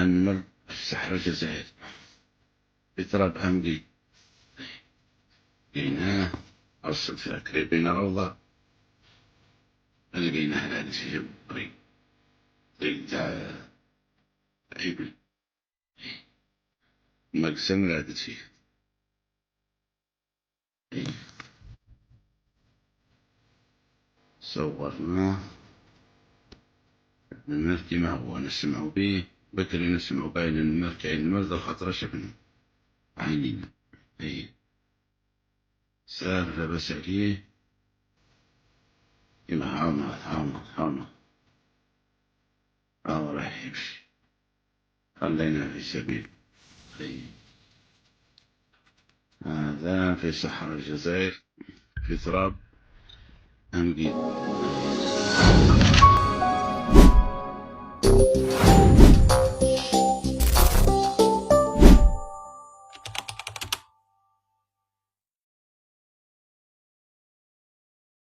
أنمر في صحراء الجزائر في تراب أملي لقيناه أرسل فيها قريبين روضة لقيناه هذا في جنب الطريق تاع عيبل مقسم قعدت فيه صورناه النمر كيما هو نسمعو بيه بكري نسمعو باين النمر كاين النمر ذا الخطرة شفنا عينينا سار لاباس عليه كيما هاونا هاو رايح يمشي خلينا في سبيل هذا في صحراء الجزائر في تراب أمجيد